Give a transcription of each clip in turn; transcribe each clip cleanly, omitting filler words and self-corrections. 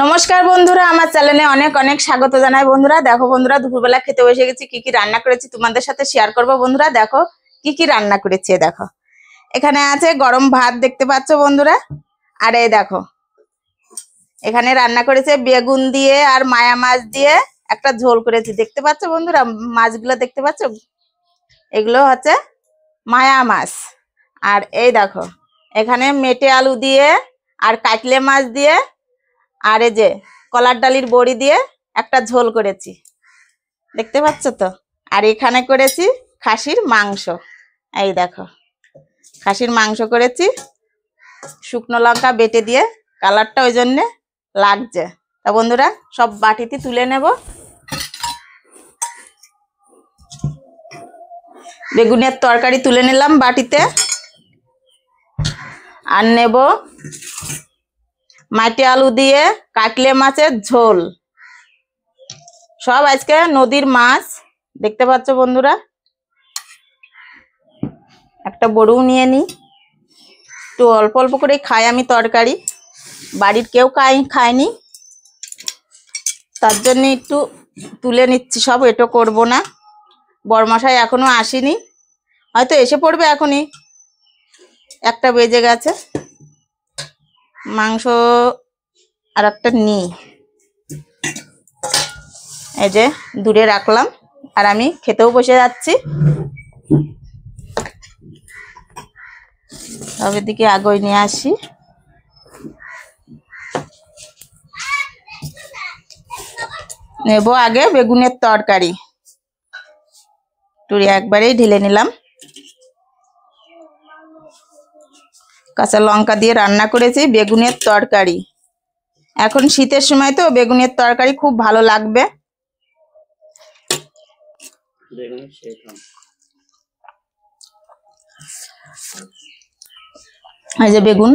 নমস্কার বন্ধুরা, আমার চ্যানেলে অনেক অনেক স্বাগত জানাই। বন্ধুরা দেখো, বন্ধুরা দুপুরবেলা খেতে বসে গেছি। কি কি রান্না করেছি তোমাদের সাথে শেয়ার করব। বন্ধুরা দেখো কি কি রান্না করেছি। দেখো এখানে আছে গরম ভাত, দেখতে পাচ্ছ বন্ধুরা। আর এই দেখো এখানে রান্না করেছে বেগুন দিয়ে আর মায়া মাছ দিয়ে একটা ঝোল করেছি, দেখতে পাচ্ছ বন্ধুরা। মাছগুলো দেখতে পাচ্ছ, এগুলো হচ্ছে মায়া মাছ। আর এই দেখো এখানে মেটে আলু দিয়ে আর কাটলে মাছ দিয়ে আর এই যে কলার ডালির বড়ি দিয়ে একটা ঝোল করেছি, দেখতে পাচ্ছ তো। আর এখানে করেছি খাসির মাংস। এই দেখো খাসির মাংস করেছি শুকনো লঙ্কা বেটে দিয়ে, কালারটা ওই জন্যে লাগছে। তা বন্ধুরা সব বাটিতে তুলে নেব। বেগুনের তরকারি তুলে নিলাম বাটিতে। আর নেব মাটি আলু দিয়ে কাটলে মাছের ঝোল। সব আজকে নদীর মাছ, দেখতে পাচ্ছ বন্ধুরা। একটা বড়ও নিয়ে নি, একটু অল্প অল্প করে খাই আমি তরকারি, বাড়ির কেউ খায়নি, তার জন্য একটু তুলে নিচ্ছি সব। এটা করব না, বরমশাই এখনো আসেনি, হয়তো এসে পড়বে এখনই, 1টা বেজে গেছে। মাংস আর একটা নিই, এই যে দূরে রাখলাম। আর আমি খেতেও বসে যাচ্ছি। সবের দিকে আগই নিয়ে আসি। নেব আগে বেগুনের তরকারি, টুরি একবারেই ঢেলে নিলাম। কাঁচা লঙ্কা দিয়ে রান্না করেছি বেগুনের তরকারি। এখন শীতের সময় তো বেগুনের তরকারি খুব ভালো লাগবে। এই যে বেগুন,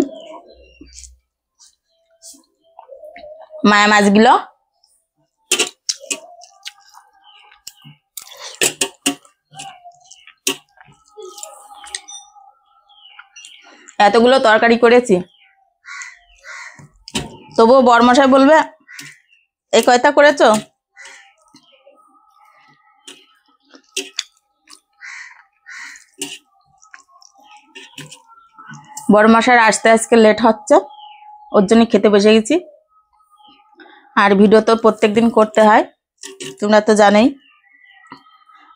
মায়া মাছগুলো এতগুলো তরকারি করেছি, তবুও বরমশাই বলবে এই কয়টা করেছো। বরমশাই আসতে আজকে লেট হচ্ছে, ওর জন্য খেতে বসে গেছি। আর ভিডিও তো প্রত্যেকদিন করতে হয়, তোমরা তো জানোই।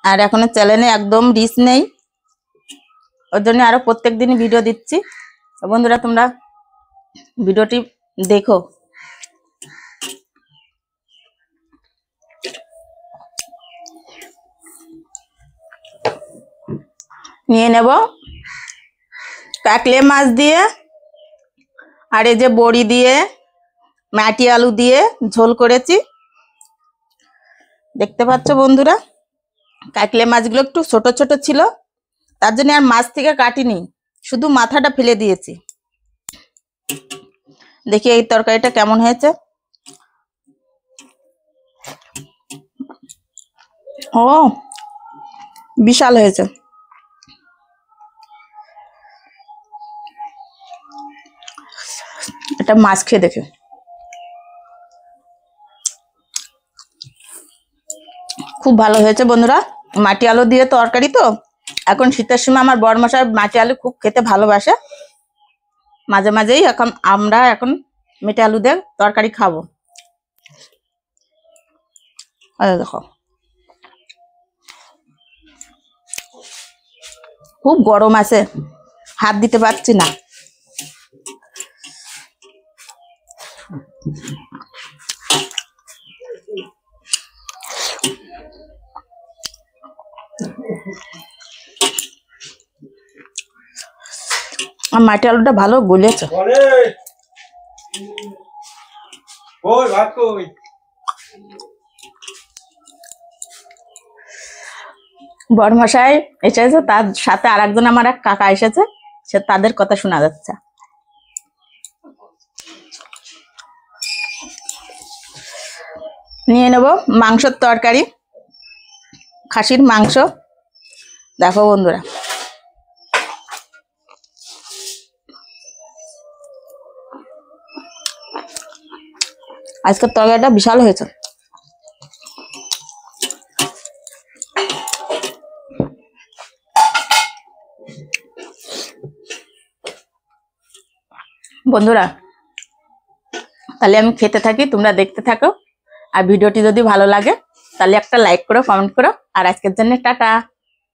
আর এখনো চ্যানেলে একদম রিচ নেই, ওর জন্য আরো প্রত্যেকদিন ভিডিও দিচ্ছি। বন্ধুরা তোমরা ভিডিওটি দেখো। নিয়ে নেব কাকলে মাছ দিয়ে আর এই যে বড়ি দিয়ে মাটি আলু দিয়ে ঝোল করেছি, দেখতে পাচ্ছ বন্ধুরা। কাকলে মাছগুলো একটু ছোট ছোট ছিল, তার জন্য আর মাছ থেকে কাটিনি, শুধু মাথাটা ফেলে দিয়েছি। দেখি এই তরকারিটা কেমন হয়েছে। ও বিশাল হয়েছে। এটা মাছ খেয়ে দেখে খুব ভালো হয়েছে বন্ধুরা। মাটি আলু দিয়ে তরকারি তো, এখন শীতের সময় আমার বরমশাই মাটি আলু খুব খেতে ভালোবাসে। মাঝে মাঝেই আমরা এখন মেটে আলু দিয়ে তরকারি খাবো। দেখো খুব গরম আছে, হাত দিতে পারছি না। মাটি আলুটা ভালো গলেছে। বরমশাই এসেছে, তার সাথে আর একজন আমার এক কাকা এসেছে, সে তাদের কথা শোনা যাচ্ছে। নিয়ে নেব মাংসের তরকারি, খাসির মাংস। দেখো বন্ধুরা আজকের তরকারিটা বিশাল হয়েছে। বন্ধুরা তাহলে আমি খেতে থাকি, তোমরা দেখতে থাকো। আর ভিডিওটি যদি ভালো লাগে তাহলে একটা লাইক করো, কমেন্ট করো। আর আজকের জন্য টাটা।